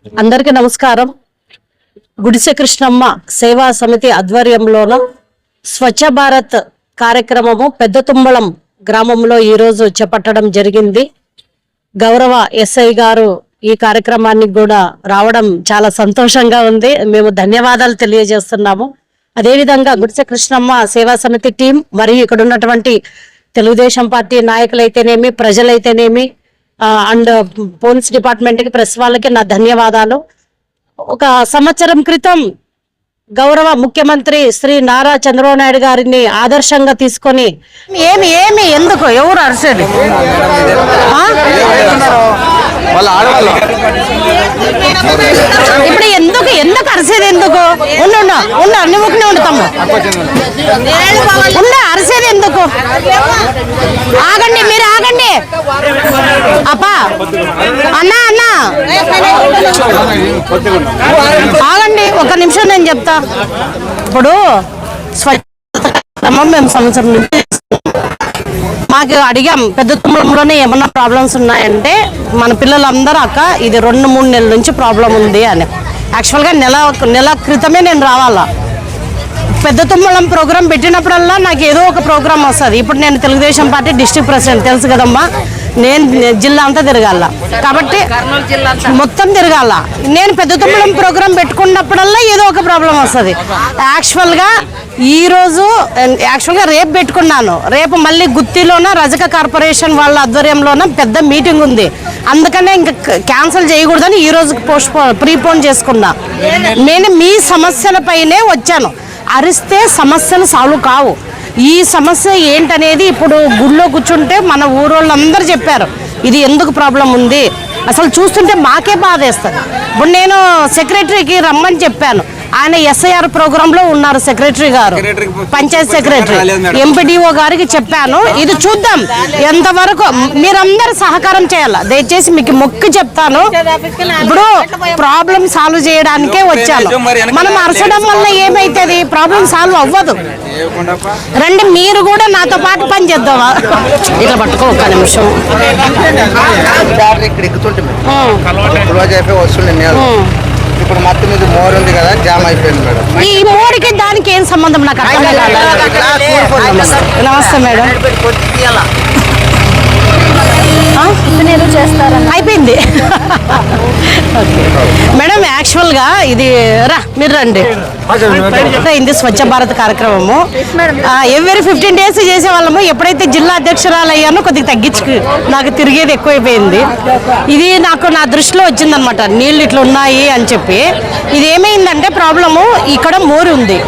అందరికీ నమస్కారం. గుడిసె కృష్ణమ్మ సేవా సమితి ఆధ్వర్యంలోన స్వచ్ఛ భారత్ కార్యక్రమము పెద్ద తుమ్మలం గ్రామంలో ఈరోజు చేపట్టడం జరిగింది. గౌరవ ఎస్ఐ గారు ఈ కార్యక్రమానికి కూడా రావడం చాలా సంతోషంగా ఉంది. మేము ధన్యవాదాలు తెలియజేస్తున్నాము. అదేవిధంగా గుడిసె కృష్ణమ్మ సేవా సమితి టీం మరియు ఇక్కడ ఉన్నటువంటి తెలుగుదేశం పార్టీ నాయకులైతేనేమి, ప్రజలైతేనేమి అండ్ పోలీస్ డిపార్ట్మెంట్ కి, ప్రెస్ వాళ్ళకి నా ధన్యవాదాలు. ఒక సంవత్సరం క్రితం గౌరవ ముఖ్యమంత్రి శ్రీ నారా చంద్రబాబు నాయుడు గారిని ఆదర్శంగా తీసుకొని ఎందుకు ఎవరు అరిసేది ఇప్పుడు ఎందుకు అరిసేది ఎందుకు అన్ని ముక్కునే ఉంటాము అరిసేది ఎందుకు? ఆగండి, మీరు ఆగండి. అప్పా అన్నా ఆగండి, ఒక నిమిషం నేను చెప్తా. ఇప్పుడు మేము సంవత్సరం నుంచి మాకు అడిగాం పెద్ద తుమ్మలంలోనే ఏమన్నా ప్రాబ్లమ్స్ ఉన్నాయంటే మన పిల్లలందరూ అక్క ఇది 2-3 నెలల నుంచి ప్రాబ్లం ఉంది అని. యాక్చువల్గా నెల క్రితమే నేను రావాలా. పెద్ద తుమ్మలం ప్రోగ్రాం పెట్టినప్పుడల్లా నాకు ఏదో ఒక ప్రోగ్రాం వస్తుంది. ఇప్పుడు నేను తెలుగుదేశం పార్టీ డిస్ట్రిక్ట్ ప్రెసిడెంట్, తెలుసు కదమ్మా. నేను జిల్లా అంతా తిరగాల, కాబట్టి మొత్తం తిరగాల. నేను పెద్ద తుమ్మలం ప్రోగ్రాం పెట్టుకున్నప్పుడల్లా ఏదో ఒక ప్రాబ్లం వస్తుంది. యాక్చువల్గా రేపు పెట్టుకున్నాను. రేపు మళ్ళీ గుత్తిలోన రజక కార్పొరేషన్ వాళ్ళ ఆధ్వర్యంలోన పెద్ద మీటింగ్ ఉంది. అందుకనే ఇంకా క్యాన్సిల్ చేయకూడదని ఈరోజు ప్రీపోన్ చేసుకున్నా. నేను మీ సమస్యలపైనే వచ్చాను. అరిస్తే సమస్యలు సాల్వ్ కావు. ఈ సమస్య ఏంటనేది ఇప్పుడు గుళ్ళో కూర్చుంటే మన ఊరోళ్ళందరూ చెప్పారు ఇది ఎందుకు ప్రాబ్లం ఉంది. అసలు చూస్తుంటే మాకే బాధేస్తుంది. ఇప్పుడు నేను సెక్రటరీకి రమ్మని చెప్పాను. ఆయన ఎస్ఐఆర్ ప్రోగ్రాంలో ఉన్నారు సెక్రటరీ గారు, పంచాయత్ సెక్రటరీ. ఎంపీడీఓ గారికి చెప్పాను. ఇది చూద్దాం ఎంతవరకు మీరందరూ సహకారం చేయాలి. దయచేసి మీకు మొక్కి చెప్తాను. ఇప్పుడు ప్రాబ్లం సాల్వ్ చేయడానికే వచ్చాను. మనం అరచడం వల్ల ఏమైతుంది? ప్రాబ్లం సాల్వ్ అవ్వదు. రండి, మీరు కూడా నాతో పాటు పని చేద్దామా? ఇట్లా పట్టుకో ఒక్క నిమిషం. ఇప్పుడు మొత్తం మీద మోర్ ఉంది కదా, జామ్ అయిపోయింది మేడం. ఈ మోరికి దానికి ఏం సంబంధం నాకు అర్థం కాదు. నమస్తే మేడం. అయిపోయింది మేడం. యాక్చువల్గా ఇది మీరు రండి. ఇది స్వచ్ఛ భారత్ కార్యక్రమము ఎవ్రీ 15 days చేసేవాళ్ళము. ఎప్పుడైతే జిల్లా అధ్యక్షురాలు అయ్యానో కొద్దిగా తగ్గించుకు నాకు తిరిగేది ఎక్కువైపోయింది. ఇది నా దృష్టిలో వచ్చిందనమాట. నీళ్ళు ఇట్లా ఉన్నాయి అని చెప్పి. ఇది ఏమైందంటే ప్రాబ్లము, ఇక్కడ మోరు ఉంది.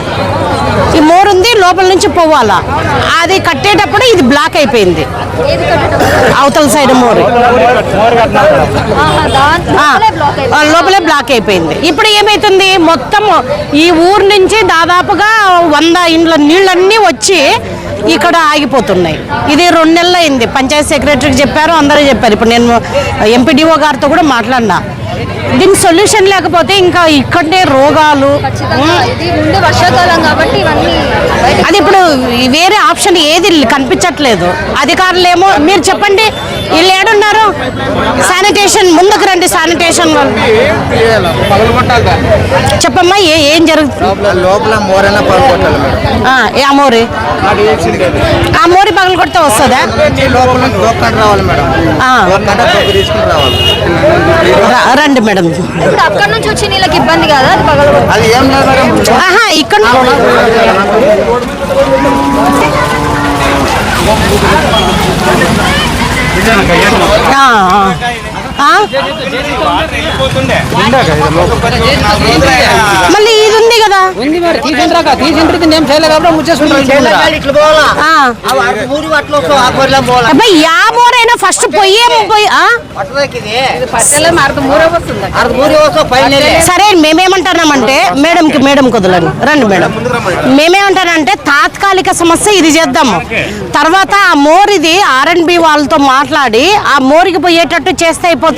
ఈ మోరు ఉంది, లోపల నుంచి పోవాలా. అది కట్టేటప్పుడు ఇది బ్లాక్ అయిపోయింది. అవతల సైడ్ మోరు లోపలే బ్లాక్ అయిపోయింది. ఇప్పుడు ఏమైతుంది, మొత్తం ఈ ఊరు నుంచి దాదాపుగా 100 ఇండ్ల నీళ్ళన్నీ వచ్చి ఇక్కడ ఆగిపోతున్నాయి. ఇది 2 నెలలు అయింది. పంచాయత్ సెక్రటరీకి చెప్పారు, అందరూ చెప్పారు. ఇప్పుడు నేను ఎంపీడీఓ గారితో కూడా మాట్లాడినా. దీనికి సొల్యూషన్ లేకపోతే ఇంకా ఇక్కడే రోగాలు. వర్షాకాలం కాబట్టి అది ఇప్పుడు వేరే ఆప్షన్ ఏది కనిపించట్లేదు. అధికారులు ఏమో మీరు చెప్పండి, వీళ్ళు ఏడున్నారు? శానిటేషన్ ముందుకు రండి. శానిటేషన్ వాళ్ళు చెప్పమ్మా ఏం జరుగుతుంది? ఆ మోరి పగలు కొడితే వస్తుందా? రండి మేడం. అక్కడ నుంచి వచ్చి నీళ్ళకి ఇబ్బంది కదా? ఇక్కడ మళ్ళీ ఇది ఉంది కదా, యాబోరైనా ఫస్ట్ సరే. మేమేమంటున్నామంటే మేడం కుదలండి, రండి మేడం. మేమేమంటానంటే తాత్కాలిక సమస్య ఇది చేద్దాము. తర్వాత ఆ మోరిది R&B వాళ్ళతో మాట్లాడి ఆ మోరికి పోయేటట్టు చేస్తే అయిపోతుంది.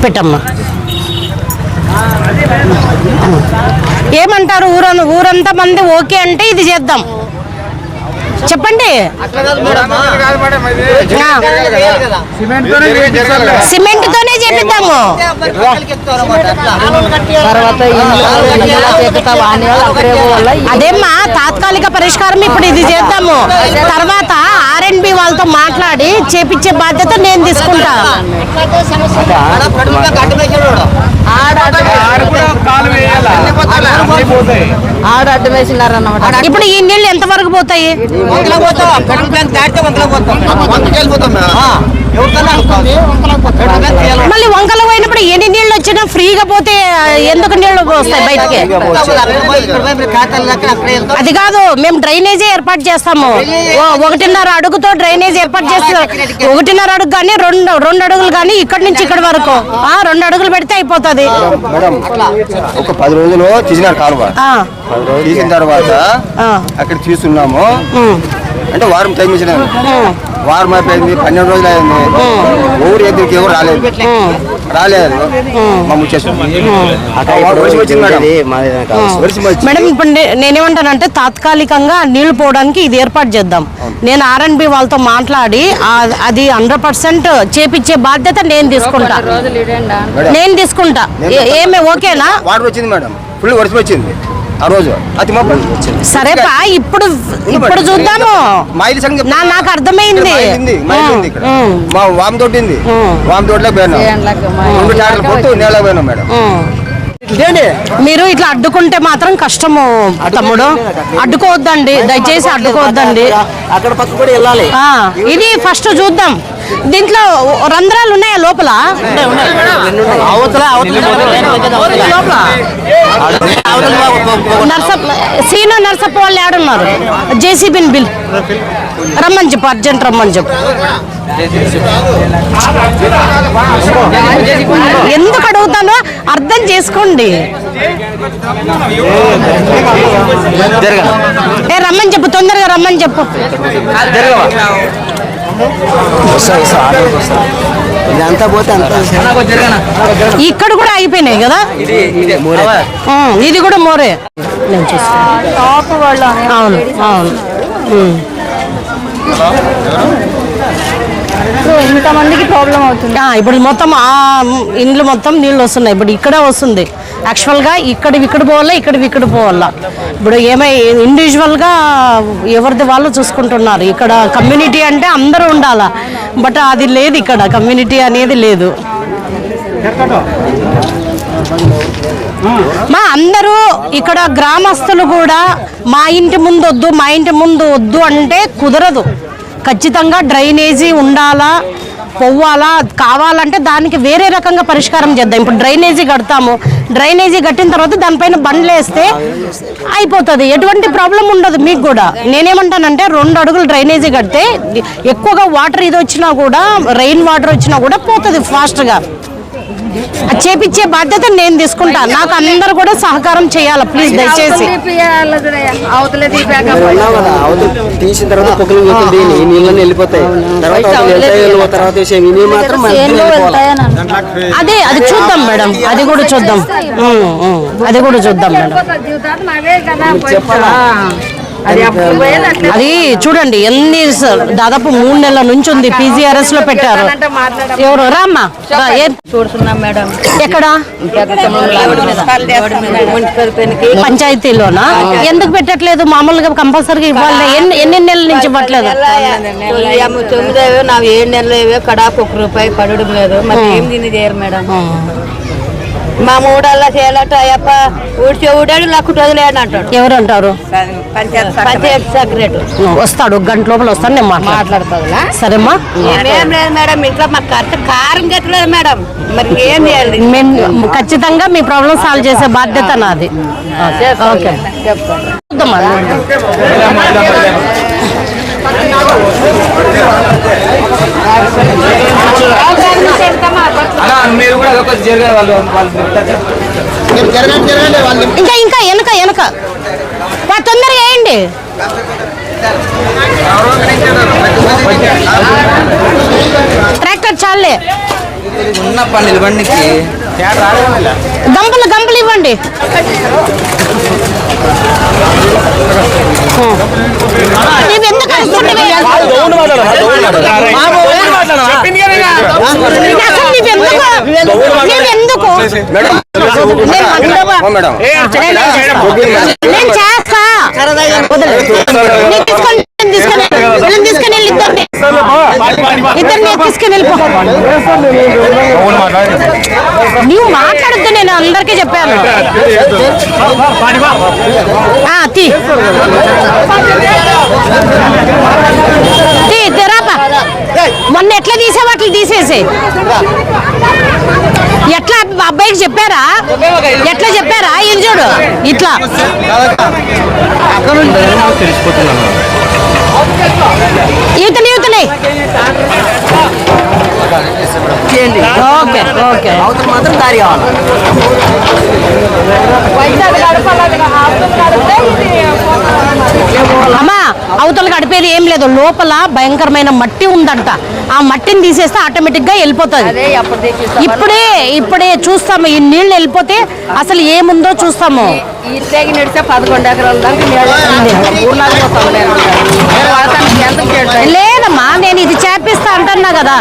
పెట్టమ్మా. ఏమంటారు? ఊరంతా మంది ఓకే అంటే ఇది చేద్దాం. చెప్పండి. సిమెంట్ తోనే చేపిద్దాము. అదేమ్మా తాత్కాలిక పరిష్కారం. ఇప్పుడు ఇది చేద్దాము, తర్వాత R&B వాళ్ళతో మాట్లాడి చేపించే బాధ్యత నేను తీసుకుంటా. ఇప్పుడు ఈ నీళ్ళు ఎంత వరకు పోతాయి? మళ్ళీ వంకలు పోయినప్పుడు ఎన్ని నీళ్ళు వచ్చినా ఫ్రీగా పోతే ఎందుకు నీళ్లు వస్తాయి బయటకి? అది కాదు, మేము డ్రైనేజీ ఏర్పాటు చేస్తాము. 1.5 అడుగుతో డ్రైనేజ్ ఏర్పాటు చేస్తాం. 1.5 అడుగు కానీ 2 అడుగులు కానీ ఇక్కడ నుంచి ఇక్కడ వరకు 2 అడుగులు పెడితే అయిపోతుంది. ఒక 10 రోజులు తీసినారు కాలువ. తీసిన తర్వాత అక్కడ తీసుకున్నాము అంటే వారం టైం ఇచ్చినాము. వారం అయిపోయింది, 12 రోజులు అయింది. ఊరు ఎదురుకి ఎవరు రాలేదు. మా మేడం ఇప్పుడు నేనేమంటానంటే తాత్కాలికంగా నీళ్లు పోవడానికి ఇది ఏర్పాటు చేద్దాం. నేను R&B వాళ్ళతో మాట్లాడి అది 100% చేపించే బాధ్యత నేను తీసుకుంటా. ఏమే ఓకేనా? వాటర్ వచ్చింది మేడం, ఫుల్ వర్షం వచ్చింది ఆ రోజు. సరేపా, ఇప్పుడు చూద్దాము. నాకు అర్థమైంది. మా వామ్ తోటింది, వామ్ తోటలోకి పోయినాం. 2 ట్రాక్టర్లు పొట్టు నేలకు పోయినాం మేడం. మీరు ఇట్లా అడ్డుకుంటే మాత్రం కష్టము తమ్ముడు. అడ్డుకోవద్దండి, దయచేసి అడ్డుకోవద్దండి. అక్కడ పక్క కూడా వెళ్ళాలి. ఇది ఫస్ట్ చూద్దాం. దీంట్లో రంధ్రాలు ఉన్నాయా లోపల? సీను నర్సప్ప వాళ్ళు ఏడున్నారు? JCBని బిల్ రమ్మని చెప్పు, అర్జెంట్ రమ్మని చెప్పు. ఎందుకు అడుగుతానో అర్థం చేసుకోండి. రమ్మని చెప్పు, తొందరగా రమ్మని చెప్పు. ఇదంతా పోతే ఇక్కడ కూడా అయిపోయినాయి కదా. ఇది కూడా మోరే. అవును అవును. ఇంతమందికి ప్రాబ్లం అవుతుంది. ఇప్పుడు మొత్తం ఇండ్లు మొత్తం నీళ్ళు వస్తున్నాయి. ఇప్పుడు ఇక్కడే వస్తుంది. యాక్చువల్గా ఇక్కడ పోవాలా, ఇక్కడ పోవాలా. ఇప్పుడు ఇండివిజువల్గా ఎవరిది వాళ్ళు చూసుకుంటున్నారు. ఇక్కడ కమ్యూనిటీ అంటే అందరూ ఉండాలా, బట్ అది లేదు. ఇక్కడ కమ్యూనిటీ అనేది లేదు. అందరూ ఇక్కడ గ్రామస్తులు కూడా మా ఇంటి ముందు వద్దు అంటే కుదరదు. ఖచ్చితంగా డ్రైనేజీ ఉండాలా, పోవాలా, కావాలంటే దానికి వేరే రకంగా పరిష్కారం చేద్దాం. ఇప్పుడు డ్రైనేజీ కడతాము, డ్రైనేజీ కట్టిన తర్వాత దానిపైన బండ్లు వేస్తే అయిపోతుంది. ఎటువంటి ప్రాబ్లం ఉండదు మీకు కూడా. నేనేమంటానంటే 2 అడుగులు డ్రైనేజీ కడితే ఎక్కువగా వాటర్ ఇది వచ్చినా కూడా, రెయిన్ వాటర్ వచ్చినా కూడా పోతుంది ఫాస్ట్గా. అది చేపించే బాధ్యత నేను తీసుకుంటా. నాకు అందరూ కూడా సహకారం చేయాలి ప్లీజ్, దయచేసి. తీసిన తర్వాత పొగలు నీళ్ళని వెళ్ళిపోతాయి. అది చూద్దాం మేడం, అది కూడా చూద్దాం మేడం. అది చూడండి ఎన్ని దాదాపు 3 నెలల నుంచి ఉంది. PGRS లో పెట్టారు. ఎవరు రామ్మా చూస్తున్నాం మేడం. ఎక్కడ? పంచాయతీలోనా? ఎందుకు పెట్టట్లేదు? మామూలుగా కంపల్సరీగా ఇవ్వాలి. ఎన్ని నెలల నుంచి ఇవ్వట్లేదు? 9 నా 7 నెలలు కడాకు 1 రూపాయి పడడం లేదు. మరి ఏం దీన్ని చేయరు మేడం. మా మూడల్లా చేయాలంట అయ్యప్ప ఊడాడు లక్కు వదిలేడు అంటాడు. ఎవరు అంటారు? పంచాయతీ సెక్రటరీ వస్తాడు, 1 గంట లోపల వస్తాను, నేను మాట్లాడతాను. సరేమ్మా. ఏం లేదు మేడం, ఇంట్లో మాకు కారం గెట్టలేదు మేడం. మరి ఏం చేయాలి? ఖచ్చితంగా మీ ప్రాబ్లం సాల్వ్ చేసే బాధ్యత నాది. ఓకే చూద్దామా. ఇంకా వెనక తొందరగా వేయండి. ట్రాక్టర్ చాలే. గంపలు ఇవ్వండి. నీవెందుకు అరుస్తున్నావు? అసలు నీవెందుకు నేను చేస్తా తీసుకొని వెళ్ళి ఇద్దరిని తీసుకొని వెళ్ళిపో. నువ్వు మాట్లాడద్దు, నేను అందరికీ చెప్పాను. తెరాపా మొన్న ఎట్లా తీసావు అట్లా తీసేసే. ఎట్లా అబ్బాయికి చెప్పారా? ఎట్లా చెప్పారా? ఇది చూడు ఇట్లా ఈతలే ఈతలే. ఓకే ఓకే మాత్రం దారి కావాలి. అమ్మా అవతల గడిపేది ఏం లేదు, లోపల భయంకరమైన మట్టి ఉందంట. ఆ మట్టిని తీసేస్తే ఆటోమేటిక్ గా వెళ్ళిపోతుంది. ఇప్పుడే చూస్తాము, ఈ నీళ్లు వెళ్ళిపోతే అసలు ఏముందో చూస్తాము. నడిస్తే 11 ఎకరాల దాకా లేదమ్మా, నేను ఇది చేపిస్తా అంటున్నా కదా.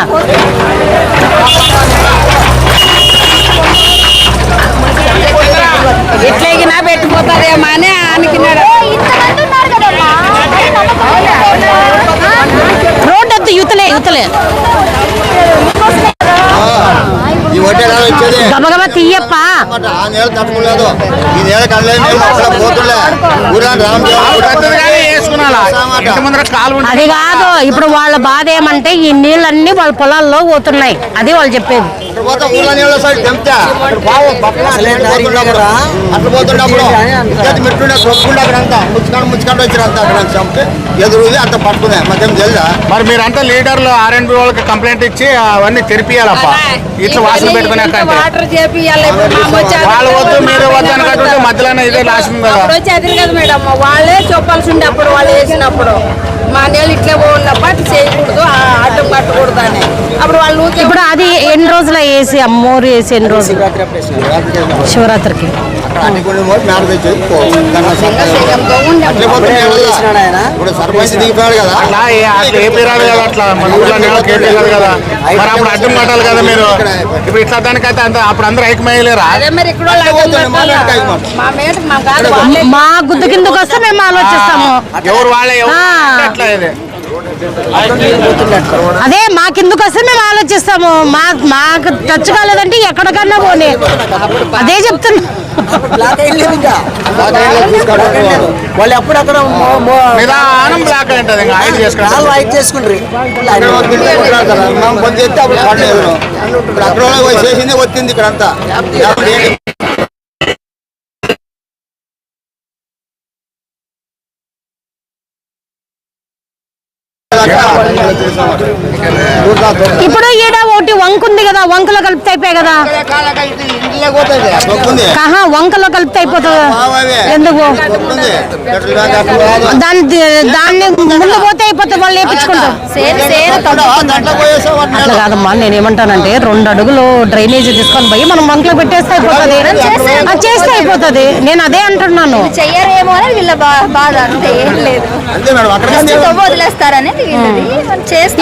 ఎట్లయినా పెట్టిపోతారేమో అని అనుకున్నాడు. రోడ్డు వద్దు, యువతలే గబగబా తీయప్పా. అది కాదు, ఇప్పుడు వాళ్ళ బాధ ఏమంటే ఈ నీళ్ళన్నీ వాళ్ళ పొలాల్లో పోతున్నాయి, అది వాళ్ళు చెప్పేది. మరి మీరంతా లీడర్లు ఆర్ఎండ్బి వాళ్ళకి కంప్లైంట్ ఇచ్చి అవన్నీ తెరిపియాలప్ప. ఇట్లా వాసన పెట్టుకునే వాళ్ళు వద్దు మీరు వద్దు అనుకుంటుంటే మధ్యలో ఇదే లాస్ట్ కదా మేడం. వాళ్ళే చెప్పాల్సి ఉండే అప్పుడు వాళ్ళు వేసినప్పుడు మా నేలు ఇట్లా పోవాలప్ప చేయకూడదు, అడ్డం కట్టకూడదు అని. అప్పుడు వాళ్ళు ఇప్పుడు అది ఎన్ని రోజులు వేసి అమ్మోరు వేసి ఎన్ని రోజులు? శివరాత్రికి అట్లా మన ఊళ్ళో కేటారు కదా, మరి అప్పుడు అడ్డం కట్టాలి కదా మీరు. ఇప్పుడు ఇట్లా దానికైతే అంత అప్పుడు అందరూ ఐక్యమయ్యలేరా? మా గుద్దు కిందకు వస్తే మేము ఆలోచిస్తాము. ఎవరు వాళ్ళే అట్లా ఇది అదే మా కిందకు వస్తే మేము ఆలోచిస్తాము. మాకు టచ్ కాలేదంటే ఎక్కడికన్నా పోనీ, అదే చెప్తున్నా. వాళ్ళు ఎప్పుడక్కడ నిదానం బ్లాక్ ఉంటుంది, చేసుకుంటారు. చేసిందే వచ్చింది ఇక్కడంతా. ఇప్పుడు ఈడ ఒకటి వంక ఉంది కదా, వంకలో కలిపితే అయిపోయాయి కదా. వంకలో కలిపితే అయిపోతుంది ఎందుకు? దాన్ని ముందు పోతే అయిపోతుంది, వాళ్ళు వేయించుకుంటారు. అట్లా కాదమ్మా, నేనేమంటానంటే 2 అడుగులు డ్రైనేజీ తీసుకొని పోయి మనం వంకలో పెట్టేస్తే అయిపోతుంది, చేస్తే అయిపోతుంది. నేను అదే అంటున్నాను. చెయ్యరేమో అని వీళ్ళ బాధ, అంతే ఏం లేదు. వదిలేస్తారనేది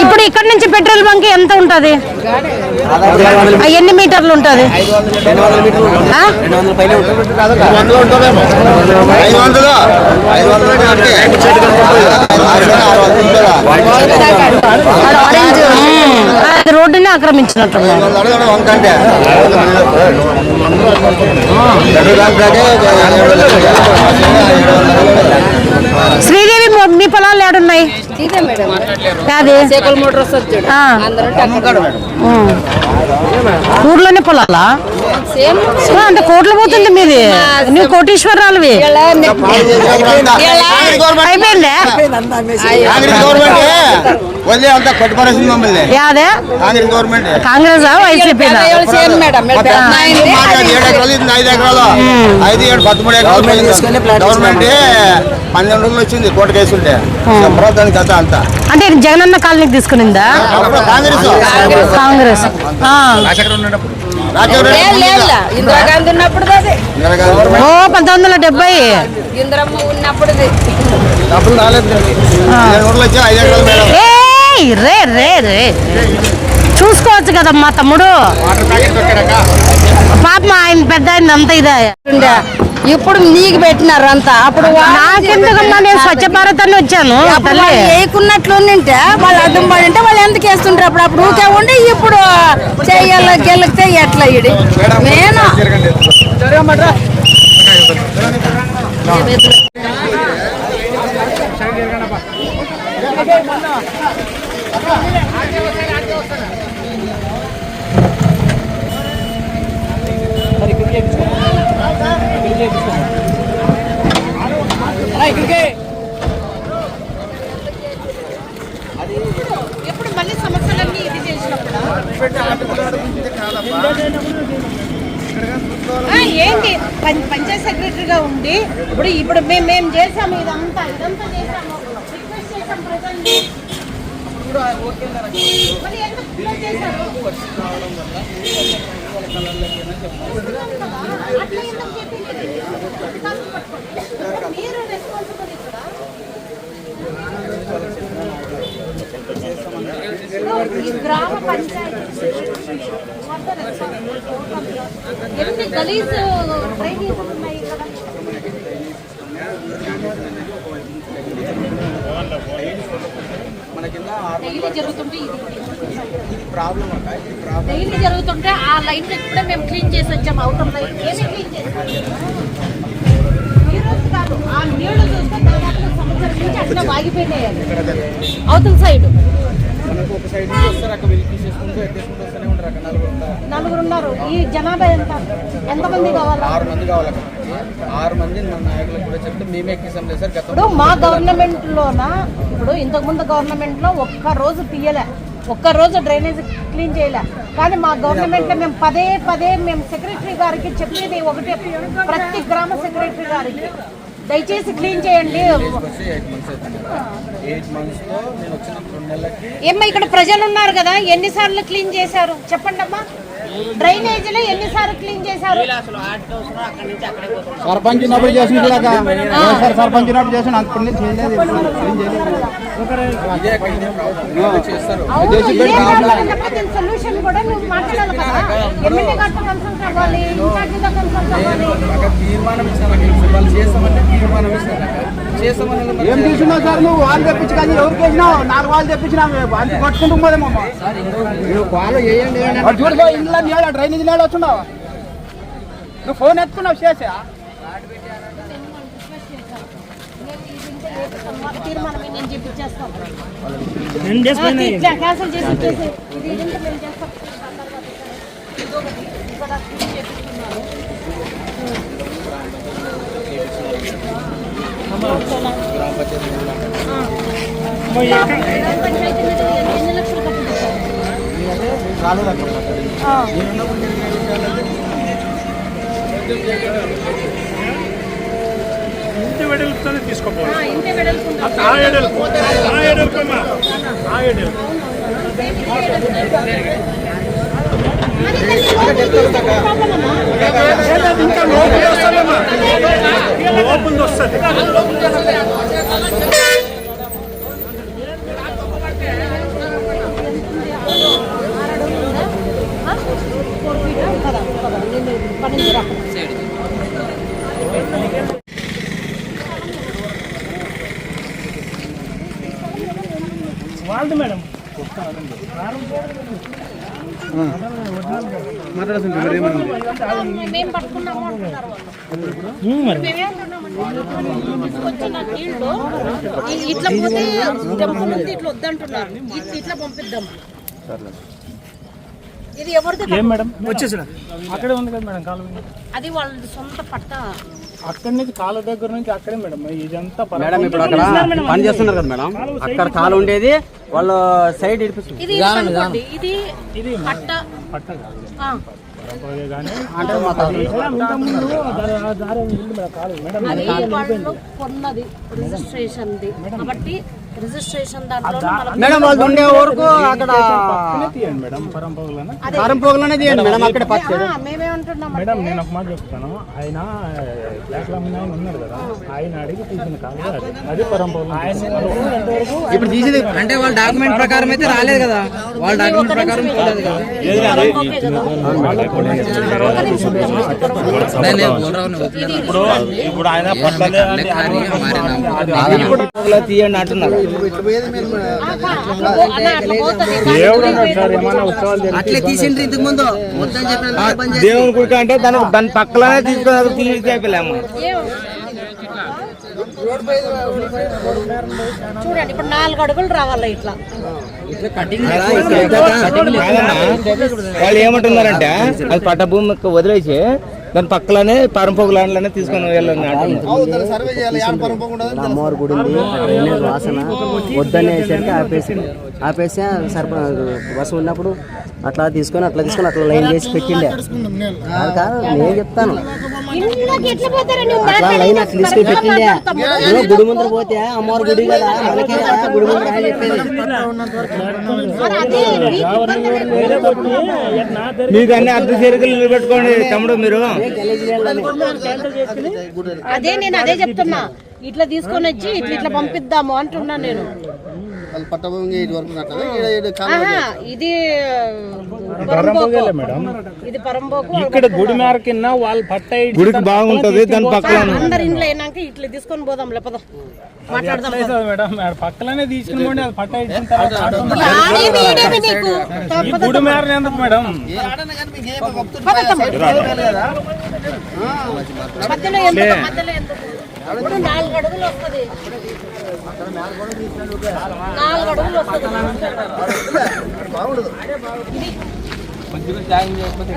ఇప్పుడు ఇక్కడ నుంచి పెట్రోల్ బంక్ ఎంత ఉంటది? ఎన్ని మీటర్లు ఉంటది? రోడ్డుని ఆక్రమించినట్టున్నారు. శ్రీదేవి మీ పొలాలు ఏడున్నాయి? ఊర్లోనే పొలాలా? అంటే కోట్లు పోతుంది మీది, నువ్వు కోటీశ్వరాలువి. అయిపోయిందా? వదిలే అంతా కొట్టుపడేసింది మమ్మల్ని యాదే కాంగ్రెస్ గవర్నమెంట్. కాంగ్రెస్ వైసీపీ మాకు 7 ఎకరాలు ఇది 5 ఎకరాలు 5, 7, 13 ఎకరాలు గవర్నమెంట్ 12 రోజులు వచ్చింది కోర్టు కేసుంటే దాని కథ అంతా. అంటే జగనన్న కాలనీకి తీసుకునిందా అప్పుడు కాంగ్రెస్ కాంగ్రెస్? ఇందిరాగాంధీ ఉన్నప్పుడు ఓ 1970 ఇందిరమ్మ ఉన్నప్పుడు డబ్బులు రాలేదు 15 రోజులు వచ్చి 5 ఎకరాలు మేడం. ఏయ్, రే రే రే చూసుకోవచ్చు కదమ్మా తమ్ముడు. పాపం ఆయన పెద్ద ఆయన అంత ఇదే. ఇప్పుడు నీకు పెట్టినారు అంతా. అప్పుడు నాకెందుకమ్మా, నేను స్వచ్ఛ భారత్ అని వచ్చాను తల్లి. వేయకున్నట్లు ఉంటే వాళ్ళు అర్థం పడి ఉంటే వాళ్ళు ఎందుకు వేస్తుంటారు? అప్పుడు ఊకే ఉండి ఇప్పుడు చెయ్యాల గెలిగితే ఎట్లా ఇడి నేను ఎప్పుడు మళ్ళీ సమస్యలన్నీ ఇది చేసినప్పుడు ఏంటి పంచాయత్ సెక్రటరీగా ఉండి ఇప్పుడు మేము చేసాము ఇదంతా చేసాము, రిక్వెస్ట్ చేసాం ప్రజల్ని. మరి ఎందుకు ఇలా చేశారు? అట్లా ఎందుకు చెప్పింది? మీరు రెస్పాన్సిబుల్ ఇక్కడ. ఈ గ్రామ పంచాయతీ ఎన్ని గలీజ్ డ్రైనేజ్ ఉన్నాయి ఇక్కడ. డైలీ జరుగుతుంటే డైలీ జరుగుతుంటే ఆ లైన్ ఇప్పుడే మేము క్లీన్ చేసి వచ్చాము. అవుటర్ లైన్ ఏమీ క్లీన్ చేసాం ఈ రోజు కాదు. ఆ నీళ్లు చూస్తే దాదాపు సంవత్సరం నుంచి అట్లా వాగిపోయినాయి అవతల సైడ్. నలుగురు ఉన్నారు. ఈ జనాభా ఎంతమంది కావాలి? 6 మంది కావాలి. 6 మంది మన నాయకులకు కూడా చెప్తే మేమే ఎక్కిస్తాం లేదు సార్. ఇప్పుడు మా గవర్నమెంట్ లోన ఇప్పుడు ఇంతకుముందు గవర్నమెంట్ లో ఒక్కరోజు తీయలే, ఒక్కరోజు డ్రైనేజ్ క్లీన్ చేయలే. కానీ మా గవర్నమెంట్ లో మేము పదే మేము సెక్రటరీ గారికి చెప్పేది ఒకటే, ప్రతి గ్రామ సెక్రటరీ గారికి దయచేసి క్లీన్ చేయండి. 8 months లో నేను వచ్చిన 2 నెలలకి ఏమ్మా ఇక్కడ ప్రజలు ఉన్నారు కదా, ఎన్నిసార్లు క్లీన్ చేశారు చెప్పండి అమ్మా? డ్రైనేజీలో ఎన్నిసార్లు క్లీన్ చేశారు? సర్పంచ్ ఉన్నప్పుడు చేసిన సర్పంచ్ ఉన్నప్పుడు చేసిన అంతప్పుడు చేయలేదు. సొల్యూషన్ కూడా నువ్వు మాట్లాడాలి కదా. ఎమ్మెల్యే గారితో కన్సల్ట్ అవ్వాలి, ఇన్ఛార్జితో కన్సల్ట్ అవ్వాలి. తీర్మానం ఇస్తాను వాళ్ళు చేస్తామంటే తీర్మానం ఇస్తాను చేస్తామని. ఏం తీసుకున్నావు సార్ నువ్వు? వాళ్ళు తెప్పించి కానీ ఎవరికి వేసినావు? 4 వాళ్ళు తెప్పించినా వాళ్ళు కొట్టుకుంటూ పోదేమో. వాళ్ళు చూడబో ఇంట్లో నీళ్ళ డ్రైనేజ్ నీళ్ళు వచ్చున్నావు. నువ్వు ఫోన్ ఎత్తుకున్నావు చేసా తీర్మానం నేను చెప్పించేస్తాను. క్యాన్సిల్ చేసి ఇచ్చేసి ఇది ఇదంతా మేము చేస్తాం. ఎన్ని లక్షలు కట్టించారు? ఇంటి వెడల్పుతోనే తీసుకోపోవాలి. ఇంటి వెడల్పు ఇంకా లోపల వస్తుందమ్మా, లోపల వస్తుంది. వాళ్ళది మేడం మేము పట్టుకున్నాము అంటున్నారు వాళ్ళు. తీసుకొచ్చిన నీళ్ళు ఇట్లా పోతే టెంపుల్ ఉంది, ఇట్లా వద్దంటున్నారు. ఇట్లా పంపిద్దాం. ఇది ఎవరిది? ఏం మేడం వచ్చేసిన అక్కడే ఉంది కదా మేడం కాలు. అది వాళ్ళ సొంత పట్ట. అక్కడి నుంచి కాలు దగ్గర నుంచి అక్కడే మేడం ఇదంతా మేడం ఇప్పుడు అక్కడ పని చేస్తున్నారు కదా మేడం, అక్కడ కాలు ఉండేది వాళ్ళు సైడ్ ఇడిపిస్తుంది. ఇది అనుకోండి, ఇది పట్ట పట్ట కాదు ఆ. కానీ అంటే మా తాత అది వాళ్ళు కొన్నది రిజిస్ట్రేషన్ది కాబట్టి రిజిస్ట్రేషన్ దాంట్లో మేడం వాళ్ళు ఉండే వరకు అక్కడ తీయండి మేడం పరంపరలోనే. కారం పోగులోనే తీయండి మేడం, అక్కడ పచ్చి మేమేమంటున్నాం మేడం నేను ఒక మాట చెప్తాను, ఆయన బ్లాక్ లెమన్ ఆయన ఉన్నాడు కదా, ఆయన అడిగి తీసిన కాదు అది పరంపరలో. ఇప్పుడు తీసేది అంటే వాళ్ళ డాక్యుమెంట్ ప్రకారం అయితే రాలేదు కదా, వాళ్ళ డాక్యుమెంట్ ప్రకారం పోలేదు కదా. ఇప్పుడు ఆయన తీయండి అంటున్నారు. అట్లే తీసిండ్రు ఇంతకు ముందు మొత్తం చెప్పిన దేవుని గుడి అంటే దాని పక్కలనే తీసుకొని చూడండి ఇప్పుడు 4 అడుగులు రావాలి ఇట్లా. వాళ్ళు ఏమంటున్నారంటే అది పట్ట భూమి వదిలేసి దాని పక్కలనే పరంపోగు ల్యాండ్లోనే తీసుకొని వెళ్ళండి. అమ్మవారి గుడి ఉంది, వాసన వద్దనేసరికి ఆపేసి బస్సు ఉన్నప్పుడు అట్లా తీసుకొని అట్లా లైన్ చేసి పెట్టిండే. అది కాదు నేను చెప్తాను, అట్లా లైన్ అట్లా తీసుకొని పెట్టిండే. ఏదో గుడి ముందర పోతే అమ్మవారి గుడి కదా మనకే కదా గుడి ముందర ఆయన చెప్పేది. మీకు అన్ని అర్ధ చేరికలు నిలబెట్టుకోండి తమ్ముడు మీరు. అదే నేను అదే చెప్తున్నా, ఇట్లా తీసుకొని వచ్చి ఇట్లా పంపిద్దాము అంటున్నా నేను. ఇది ఇది పరంబోకు. ఇక్కడ గుడి మేర కింద వాళ్ళు పట్ట గుడికి బాగుంటది, దాని పక్కన అందరు ఇంట్లో అయినాక ఇట్లా తీసుకొని పోదాం లేపదా మాట్లాడదాం మేడం పక్కలనే తీసుకుని అది పట్ట ఇచ్చిన తర్వాత ఈ నీకు గుడి మేర ఎందుకు మేడం? మధ్యలో ఎందుకు ఇప్పుడు 4 అడుగులు వస్తుంది, 4 అడుగులు వస్తుంది.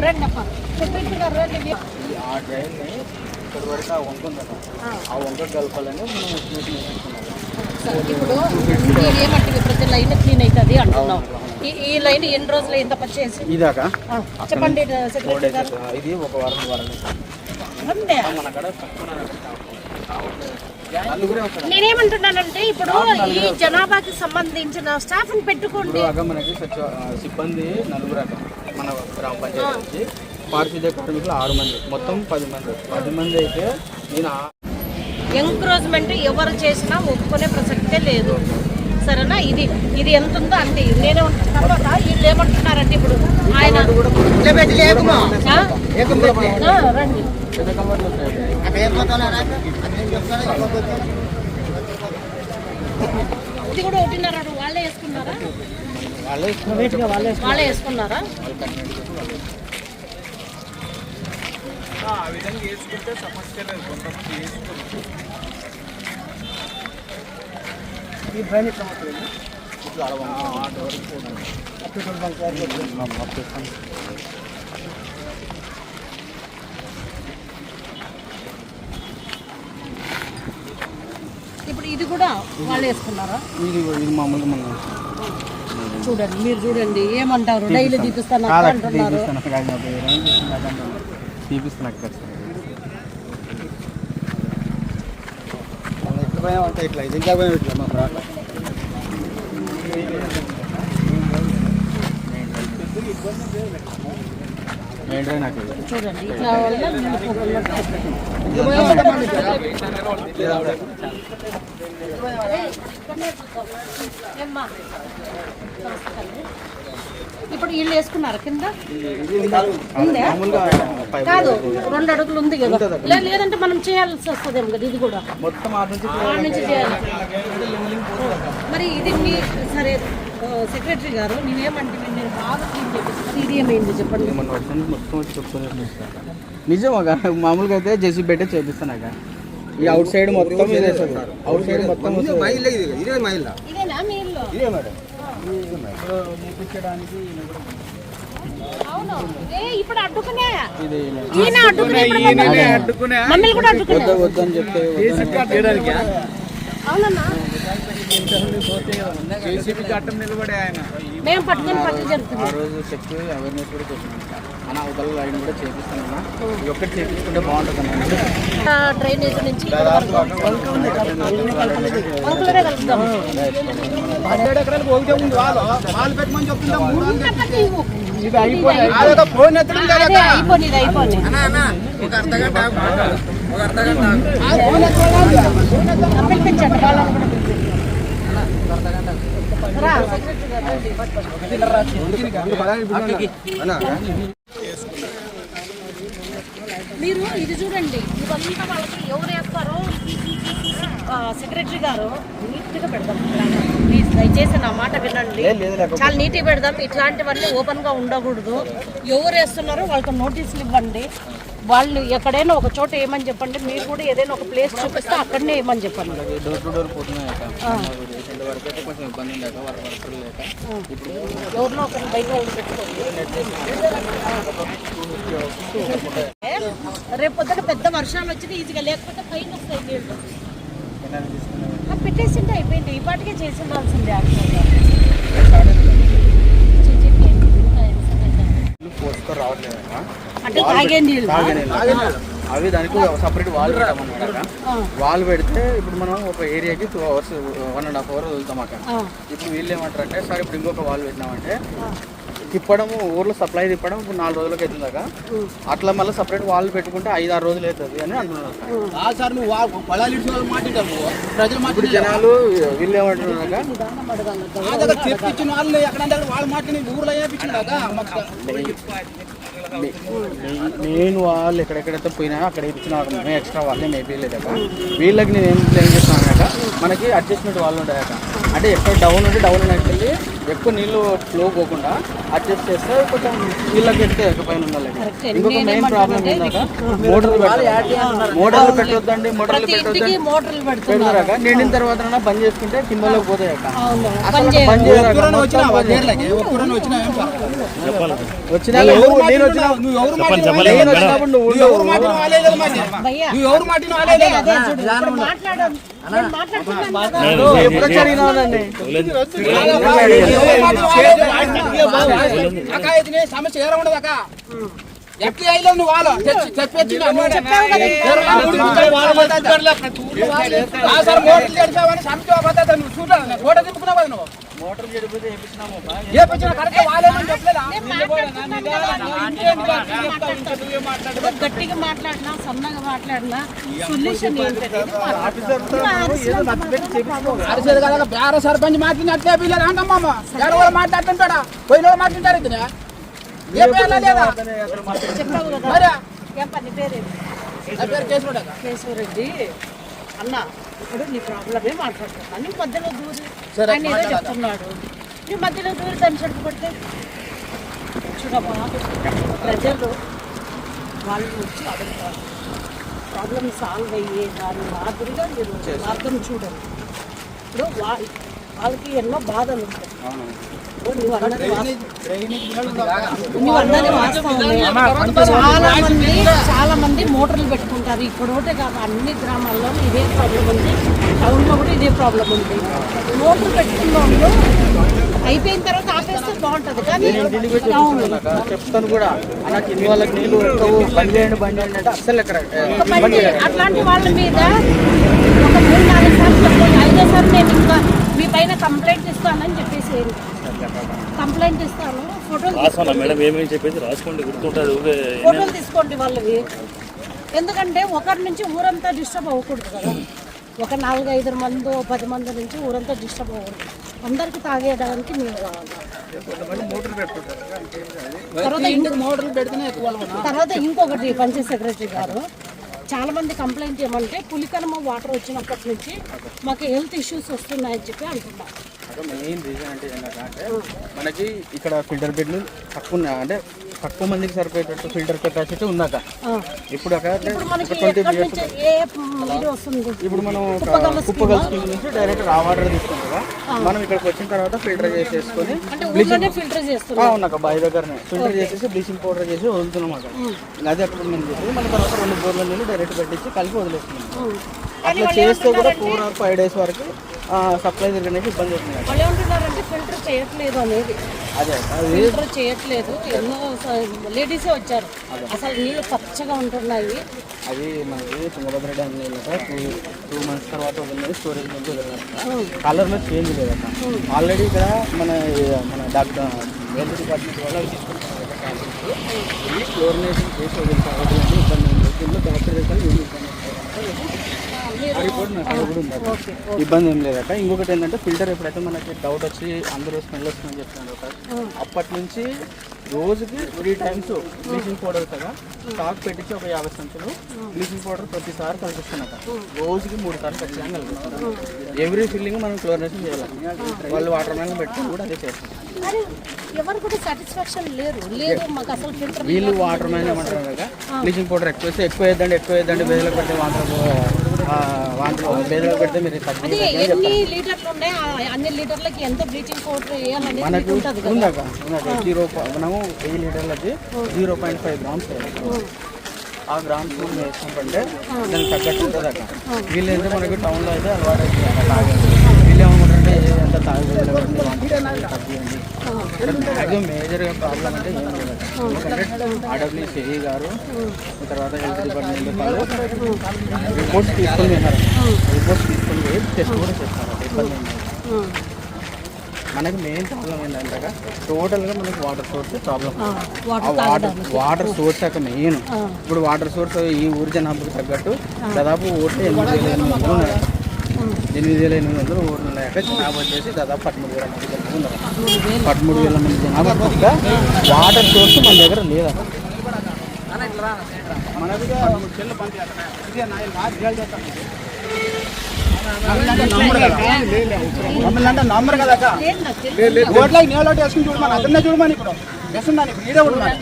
రండప్ప చెప్పేట్టుగా రండి. ఇప్పుడు ఏమంటే ప్రతి లైన్ క్లీన్ అవుతుంది అంటున్నాం. ఈ లైన్ ఎన్ని రోజులు ఎంత పచ్చేసి ఇదాకా చెప్పండి సెక్రటరీ గారు. ఇది ఒక వారం అంతే. నేనేమంటున్నానంటే ఇప్పుడు ఈ జనాభాకి సంబంధించిన స్టాఫ్ ని పెట్టుకోండి. మనకి సిబ్బంది 4 మన గ్రామ పంచాయతీ నుంచి పారిశుద్ధ్య కార్మికులు 6 మంది, మొత్తం 10 మంది అయితే నేను ఎంక్రోచ్మెంట్ ఎవరు చేసినా ఒప్పుకునే ప్రసక్తే లేదు. సరేనా? ఇది ఎంత ఉందో అంతే. నేనే తర్వాత వీళ్ళు ఏమంటున్నారంటే ఇప్పుడు ఆయన రండి ఇది కూడా 1.5 వాళ్ళే వేసుకున్నారా? వాళ్ళే వేసుకున్నారా? ఆ విధంగా వేసుకుంటే సమస్య లేదు. కొంతమంది వేసుకుంటారు. ఈ డ్రైనేజ్ సమస్య ఇప్పుడు ఇది కూడా వాళ్ళు వేసుకున్నారా? ఇది మామూలుగా మనం చూడండి, మీరు చూడండి ఏమంటారు? డైలీ తీపిస్తాను అంటున్నారు. తీపిస్తున్నా ఇట్లా ఇది ఇంకా చూడండి ఇట్లా వల్ల ఇప్పుడు వీళ్ళు వేసుకున్నారు కింద ఉందా? కాదు 2 అడుగులు ఉంది కదా, లేదంటే మనం చేయాల్సి వస్తుందేమో కదా. ఇది కూడా మొత్తం నుంచి చేయాలి. మరి ఇది మీ సరే సెక్రటరీ గారు, నేనేమంటే నేను బాగా క్లీన్ చేపిస్తాను. ఇది ఏమైంది చెప్పండి. మొత్తం వచ్చి చెప్తాను నిజమా? మామూలుగా అయితే జెసి పెట్టే చేపిస్తాను. ఈ అవుట్ సైడ్ మొత్తం అవుట్ సైడ్ మొత్తం ఇదేనా మీ ఇల్లు? ఇదే మేడం అవును ఇప్పుడు అడ్డుకునే ఈయన అడ్డుకునే మమ్మల్ని కూడా అడ్డుకునే వద్దని చెప్తే అవునన్నా జేసీబీ చట్టం నిలబడే ఆయన మేము పట్టుకొని పట్టు జరుగుతుంది ఆ రోజు చెప్పి అవేర్నెస్ కూడా చేసినాం అన్న అవతల లైన్ కూడా చేపిస్తానన్నా ఇది ఒక్కటి చేపించుకుంటే బాగుంటుంది అన్న డ్రైనేజ్ నుంచి వంకులనే కలుపుదాం ఎకరాలకు ఒకటే ఉంది వాళ్ళు పెట్టమని చెప్తుందా ఇది అయిపోయింది ఒక అర్ధగంట పిలిపించండి మీరు ఇది చూడండి ఇవంతా వాళ్ళకి ఎవరు వేస్తారో సెక్రటరీ గారు నీట్గా పెడదాం ప్లీజ్ దయచేసి నా మాట వినండి చాలా నీట్గా పెడదాం ఇట్లాంటివన్నీ ఓపెన్గా ఉండకూడదు ఎవరు వేస్తున్నారో వాళ్ళకి నోటీసులు ఇవ్వండి వాళ్ళు ఎక్కడైనా ఒక చోట ఏమని చెప్పండి మీరు కూడా ఏదైనా ఒక ప్లేస్ చూపిస్తే అక్కడనే ఏమని చెప్పండి డోర్ టు డోర్ పోతున్నాయి వరకు అయితే కొంచెం ఇబ్బంది లేక వర్కర్లు లేక ఎవరినో ఒకరిని బయట పెట్టుకోండి రేపు పొద్దున పెద్ద వర్షాలు వచ్చినా ఈజీగా లేకపోతే పైన వస్తాయి నీళ్ళు పెట్టేసింటే అయిపోయింది ఈ పాటికే చేసి ఉండాల్సిందే అంటే తాగే నీళ్ళు అవి దానికి సపరేట్ వాల్ పెట్టామన్నమాట వాల్ పెడితే ఇప్పుడు మనం ఒక ఏరియాకి 2 hours 1.5 hours వదులుతాం అక్కడ ఇప్పుడు వీళ్ళు ఏమంటారు అంటే సార్ ఇప్పుడు ఇంకొక వాల్ పెట్టినామంటే తిప్పడము ఊర్లో సప్లై తిప్పడం ఇప్పుడు 4 రోజులకి అవుతుందాక అట్లా మళ్ళీ సపరేట్ వాళ్ళు పెట్టుకుంటే 5-6 రోజులు అవుతుంది అని అంటున్నారు ఇప్పుడు జనాలు వీళ్ళు ఏమంటున్నాక నేను వాళ్ళు ఎక్కడెక్కడైతే పోయినా అక్కడ ఇచ్చిన ఎక్స్ట్రా వాళ్ళే మేబీ లేదాక వీళ్ళకి నేను ఏం ప్లాన్ చేస్తున్నాక మనకి అడ్జస్ట్మెంట్ వాళ్ళు ఉంటాయక అంటే ఎక్కడ డౌన్ ఉంటే డౌన్ వెళ్ళి ఎక్కువ నీళ్ళు ఫ్లో పోకుండా అడ్జస్ట్ చేస్తే కొంచెం నీళ్ళకి ఎక్కితే పైన ఉండాలి. ఇంకొక మెయిన్ ప్రాబ్లం ఏంటంటే మోటార్లు పెట్టొద్దండి మోటార్లు పెడతాక నిండిన తర్వాత బంద్ చేసుకుంటే కిందలోకి పోతాయి అక్క అసలు బంద్ వచ్చినా సమస్య ఏరా ఉండదు అక్క ఎట్లా అయ్యలేవు నువ్వు వాళ్ళు ఫోటో తిప్పుకున్నావు కదా నువ్వు మోటార్ చెడిపోతే గట్టిగా మాట్లాడినా సన్నగా మాట్లాడినా సొల్యూషన్ బేర సర్పంచ్ మాట్లాడినట్లే పిల్లలు అంటమ్మా ఎవరు మాట్లాడుతుంటాడా పోయిన మాట్లాడతారు ఇది కేశవరెడ్డి అన్న ఇప్పుడు నీ ప్రాబ్లమే మాట్లాడుతున్నా నీ మధ్యలో దూరి ఆయన ఏదో చెప్తున్నాడు నీ మధ్యలో దూరి దాన్ని చెడుపుకొడితే చూడమ్మా ప్రజలు వాళ్ళు వచ్చి అడుగుతారు ప్రాబ్లం సాల్వ్ అయ్యే దాని మాదిరిగా మీరు మార్గం చూడండి. ఇప్పుడు వాళ్ళకి ఎన్నో బాధలు ఉంటాయి. చాలా మంది మోటార్లు పెట్టుకుంటారు. ఇప్పుడు ఒకటే కాదు అన్ని గ్రామాల్లో ఇదే ప్రాబ్లం ఉంది, టౌన్లో కూడా ఇదే ప్రాబ్లం ఉంది. మోటార్ పెట్టుకున్న వాళ్ళు అయిపోయిన తర్వాత ఆపేస్తే బాగుంటుంది. కానీ చెప్తాను కూడా వాళ్ళకి నీళ్ళు అస్సలు అట్లాంటి వాళ్ళ మీద ఒక 3-4 సార్లు చెప్పండి. 5వ సారి నేను ఇంకా మీ పైన కంప్లైంట్ ఇస్తానని చెప్పేసి కంప్లైంట్ ఇస్తాను. ఫోటోలు తీసుకోండి వాళ్ళవి. ఎందుకంటే ఒకరి నుంచి ఊరంతా డిస్టర్బ్ అవ్వకూడదు కదా. ఒక 4-5 మంది 10 మంది నుంచి ఊరంతా డిస్టర్బ్ అవ్వకూడదు. అందరికి తాగేయడానికి నీళ్ళు కావాలి. తర్వాత ఇంకొకటి పంచాయత్ సెక్రటరీ గారు చాలా మంది కంప్లైంట్ ఏమంటే పులికనమ వాటర్ వచ్చినప్పటి నుంచి మాకు హెల్త్ ఇష్యూస్ వస్తున్నాయని చెప్పి అంటున్నారు. మెయిన్ రీజన్ అంటే ఏంటంటే మనకి ఇక్కడ ఫిల్టర్ బెడ్లు తక్కువ ఉన్నాయి, అంటే తక్కువ మందికి సరిపోయేటట్టు ఫిల్టర్ కెపాసిటీ ఉందాక. ఇప్పుడు అక్కడ 20 years ఇప్పుడు మనం కుప్పగల్ స్కీమ్ నుంచి డైరెక్ట్ రా వాటర్ తీసుకుంటాం కదా, మనం ఇక్కడికి వచ్చిన తర్వాత ఫిల్టర్ చేసేసుకొని ఉన్నాక బావి దగ్గరనే ఫిల్టర్ చేసేసి బ్లీచింగ్ పౌడర్ చేసి వదులుతున్నాం అక్కడ. అదే అప్పుడు మేము చేసి మన తర్వాత 2 బోర్ల నీళ్ళు డైరెక్ట్ పెట్టించి కలిపి వదిలేస్తున్నాం. అట్లా చేస్తే కూడా 4 or 5 days వరకు సప్లై జరగడానికి ఇబ్బంది అవుతుంది. ఫిల్టర్ చేయట్లేదు అనేది, అదే ఫిల్టర్ చేయట్లేదు. ఎన్నో లేడీసే వచ్చారు, అసలు నీళ్ళు పచ్చగా ఉంటున్నాయి. అది మనకి తుంగభద్ర డ్యామ్ నీళ్ళక 2 months తర్వాత వదిలినది స్టోరేజ్ నుంచి వదిలినాక కలర్లో చేంజ్ లేదట. ఆల్రెడీ ఇక్కడ మన డాక్టర్ హెల్త్ డిపార్ట్మెంట్ వాళ్ళు తీసుకుంటున్నారు క్లోరినేషన్ చేసి వదులుతారు, ఇబ్బంది ఉంది. దీంట్లో డాక్టర్ దగ్గర ఇబ్బంది ఏం లేదట. ఇంకొకటి ఏంటంటే ఫిల్టర్ ఎప్పుడైతే మనకి డౌట్ వచ్చి అందరూ స్మెల్ వస్తుందని చెప్తున్నారు అప్పటి నుంచి రోజుకి 3 times బ్లీచింగ్ పౌడర్ కదా స్టాక్ పెట్టించి ఒక 50 సంచులు బ్లీచింగ్ పౌడర్ ప్రతిసారి కల్పిస్తున్నట. రోజుకి 3 సార్లు ఖచ్చితంగా కల్పిస్తున్నారు. ఎవ్రీ ఫిల్లింగ్ మనం క్లోరినేషన్ చేయాలి. వాళ్ళు వాటర్ మ్యాన్ పెట్టుకుని కూడా అదే చేస్తారు. ఎవరు కూడా సాటిస్ఫాక్షన్ లేదు, మాకు అసలు ఫిల్టర్. వీళ్ళు వాటర్ మ్యాన్ ఏమంటారు కదా, బ్లీచింగ్ పౌడర్ ఎక్కువ వేద్దండి బేదలకు పెడితే వాటర్ బేదలకు పెడితే మీరు ఎన్ని లీటర్లు ఉన్నాయి, అన్ని లీటర్లకి ఎంత బ్లీచింగ్ పౌడర్ వేయాలనేది మనకు ఉందాక మనము 1000 లీటర్లకి 0.5 grams వేయాలి. ఆ గ్రామ్స్ మనం వేసుకుంటే దానికి తగ్గట్టు ఉంటుంది అక్కడ. వీళ్ళు ఏంటంటే మనకి టౌన్లో అయితే అలవాటు అవుతుంది తాగేది. వీళ్ళు ఏమనుకుంటారంటే ఎంత తాగేది మ్యాక్సిమం మేజర్గా ప్రాబ్లం అంటే ఏం లేదు. ఎందుకంటే ఆర్డబ్ల్యూసీఈ గారు తర్వాత హెల్త్ డిపార్ట్మెంట్ వాళ్ళు రిపోర్ట్స్ తీసుకొని వెళ్ళారు. రిపోర్ట్స్ తీసుకొని పోయి టెస్ట్ కూడా చేస్తారు. ఇబ్బంది ఏం లేదు. మనకి మెయిన్ ప్రాబ్లం ఏంటంటే టోటల్గా మనకి water source problem. Water source అక్కడ మెయిన్. ఇప్పుడు వాటర్ సోర్స్ ఈ ఊరి జనాభాకు తగ్గట్టు దాదాపు ఓట్లు 8,800 ఉన్నాయి. 8,800 ఊర్లు ఉన్నాయి. అక్కడ జనాభా వచ్చేసి దాదాపు 13,000 మంది ఉన్నారు. 13,000 మంది జనాభా పక్క వాటర్ సోర్స్ మన దగ్గర లేదా. మనకి నమ్మరు కదా ఓట్లకి నీళ్ళు వేసుకుని చూడమని అతన్నే చూడమని ఇప్పుడు వేస్తున్నాను ఇప్పుడు ఈడే ఉండమని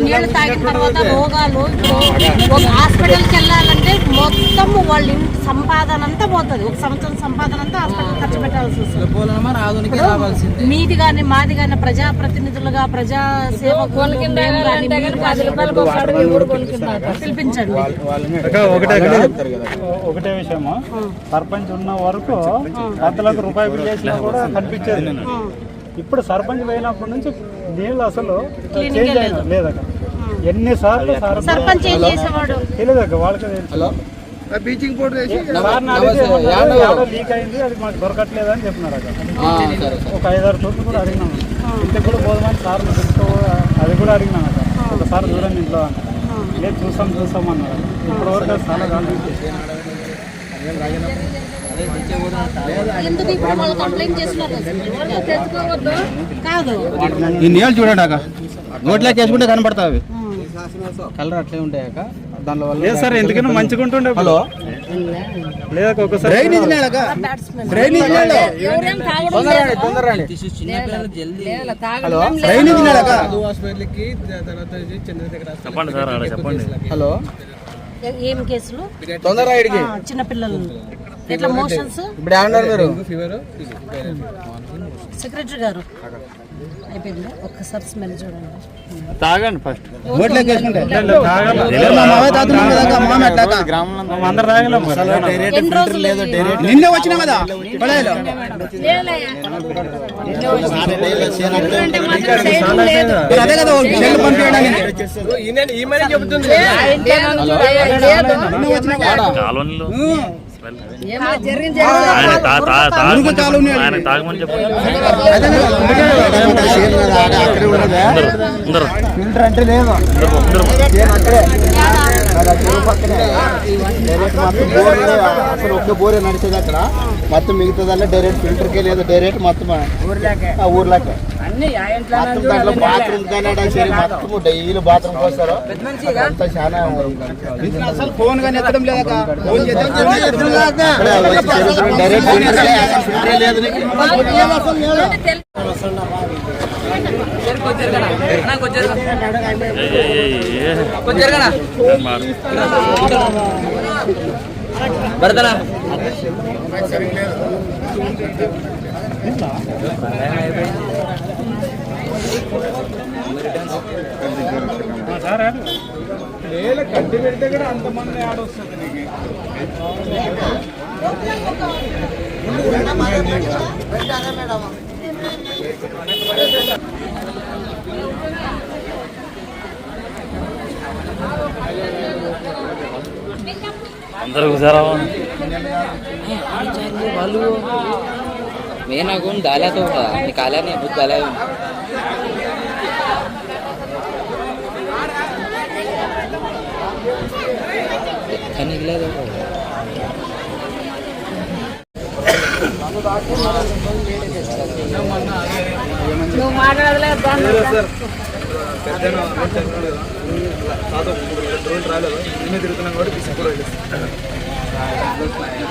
నీళ్ళు తాగిన తర్వాత రోగాలు. ఒక హాస్పిటల్కి వెళ్ళాలంటే మొత్తం వాళ్ళ ఇంటి సంపాదన అంతా పోతుంది. 1 సంవత్సరం సంపాదన అంతా హాస్పిటల్ ఖర్చు పెట్టాల్సి వస్తుంది. మీది కానీ మాది కానీ ప్రజాప్రతినిధులుగా ప్రజా సేవకులు పిలిపించండి. ఒకటే విషయము, సర్పంచ్ ఉన్న వరకు పెద్దలకు రూపాయి బిల్ చేసినా కూడా కనిపించేది. ఇప్పుడు సర్పంచ్ పోయినప్పటి నుంచి నీళ్ళు అసలు చేంజ్ అయినా లేదక్క. ఎన్నిసార్లు సర్పంచ్ తెలియదక్క వాళ్ళకి తెలుసు. బ్లీచింగ్ పౌడర్ వేసి లీక్ అయింది, అది మాకు దొరకట్లేదు అని చెప్పినారు అక్కడ. ఒక 5-6 చోట్ల కూడా అడిగినాము. ఇంటికి కూడా పోదామని సార్ అది కూడా అడిగినాను అక్కడ. ఒకసారి చూడండి ఇంట్లో అన్నారు. లేదు చూస్తాం అన్నారు. ఇప్పుడు వరకు అది చాలా ఈ నీళ్ళు చూడండి అక్క నోట్లోకి వేసుకుంటే కనపడతావి. కలర్ అట్లే ఉంటాయాక దానిలో వల్ల లేదు సార్. ఎందుకైనా మంచిగా ఉంటుండే. హలో లేదా ఒకసారి డ్రైనేజ్ నీళ్ళక డ్రైనేజ్ నీళ్ళు తొందరరాండి. హలో డ్రైనేజ్ నీళ్ళక చెప్పండి సార్ చెప్పండి. హలో ఏం కేసులు? తొందరరా ఇడికి చిన్నపిల్లలు ఎట్లా మోషన్స్. ఇప్పుడు ఏమన్నారు మీరు? సెక్రటరీ గారు అయిపోయింది. ఒక్కసారి స్మెల్ చూడండి. తాగండి ఫస్ట్. నోట్లోకి వేసుకుంటే అందరు తాగలేము. నిన్నే వచ్చినా కదా అదే కదా పంపించడానికి తాగమని చెప్పండి. ఫిల్టర్ అంటే లేదు డైరెక్ట్ మొత్తం బోర్ అసలు ఒక్క బోరే నడిచేది అక్కడ మొత్తం మిగతాదల్లా డైరెక్ట్ ఫిల్టర్కే లేదు డైరెక్ట్ మొత్తం ఊర్లోకే మొత్తం దాంట్లో బాత్రూమ్ కానీ మొత్తం డైలీ బాత్రూమ్ వస్తారు అంతా చాలా అసలు ఫోన్ కానీ ఎత్తడం లేదక డైరెక్ట్ ఫిల్టరే లేదు బరదనా కట్టి పెడితే కూడా అంతమంది ఆడొస్తుంది నీకు. अंदर गुजारा मैं ना कौन डाला तो निकाला नहीं खुद डाला निकला तो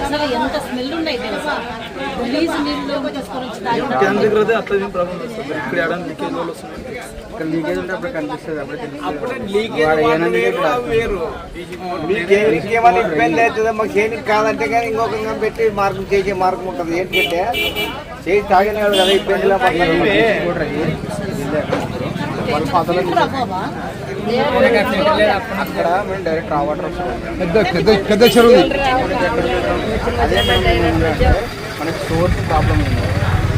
అసలు ఎంత స్మెల్ ఉన్నాయి తెలుసా గలీజ్ నీళ్ళు తీసుకొని వచ్చి ఇక్కడ లీకేజ్ ఉంటే అప్పుడు కనిపిస్తుంది ఇంకేమైనా ఇబ్బంది అవుతుందో మాకు చేయడానికి కాదంటే కానీ ఇంకొక పెట్టి మార్గం చేసే మార్గం ఉంటుంది ఏంటంటే చేసి తాగినాడు కదా ఇబ్బంది అక్కడ మేము డైరెక్ట్ రా వాటర్ పెద్ద చెరువు అదే మనకి సోర్స్ ప్రాబ్లం ఉంది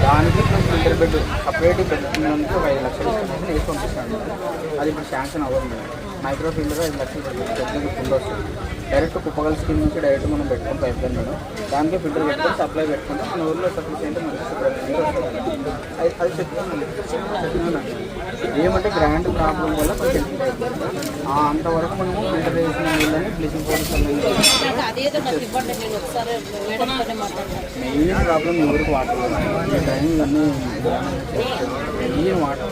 దానికి ఫిల్టర్ బెడ్ సపరేట్ పెట్టుకున్నందుకు ఒక 5 లక్షలు వేసి పంపిస్తాను అది ఇప్పుడు శాంక్షన్ అవ్వదు మైక్రో ఫిల్టర్ 5 లక్షలు పెట్టుకుని ఫుల్ వస్తుంది డైరెక్ట్ కుప్పగల్ స్కీమ్ నుంచి డైరెక్ట్ మనం పెట్టుకుని పైప్ లైన్ మేడం దానికి ఫిల్టర్ పెట్టుకొని సప్లై పెట్టుకుంటాం మన ఊళ్ళో సప్లై చేయంటే మనకి అది చెప్తున్నాను ఏమంటే గ్రాండ్ ప్రాబ్లం వల్ల కొంచెం అంతవరకు మనము ఫిల్టర్ వేసిన నీళ్ళని బ్లీచింగ్ పౌడర్ మెయిన్ ప్రాబ్లం ఎవరికి వాటర్ టైం అన్నీ మెయిన్ వాటర్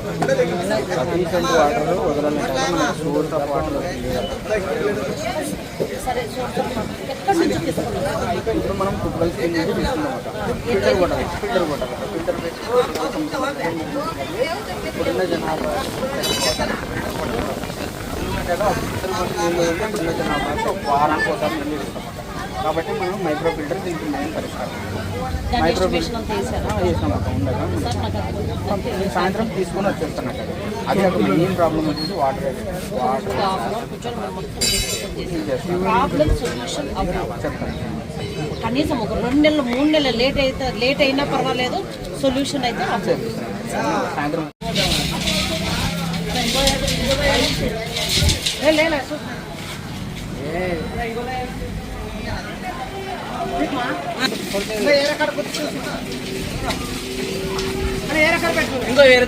సఫిషియెంట్ వాటర్ వదలాలంటే మనకి సోర్స్ ఆఫ్ వాటర్ ఇప్పుడు మనం కుప్పల్ స్కీమ్ నుంచి తీసుకున్నమాట ఫిల్టర్ వాటర్ ఫిల్టర్ ఇప్పుడున్న జనాభా ఇప్పుడున్న జనాభాకి ఒక వారానికి ఒకసారి నీళ్ళు ఇస్తామన్నమాట కాబట్టి మనం మైక్రో ఫిల్టర్ దీనికి మెయిన్ పరిష్కారం మైక్రో ఫిల్టర్ చేసామక్క ఉండగా సాయంత్రం తీసుకొని వచ్చేస్తాను అక్కడ అది ఒక మెయిన్ ప్రాబ్లం వచ్చేసి వాటర్ చెప్తాను కనీసం ఒక 2 నెలలు 3 నెలలు లేట్ అయినా పర్వాలేదు సొల్యూషన్ అయితే సాయంత్రం ఇంకో వేరే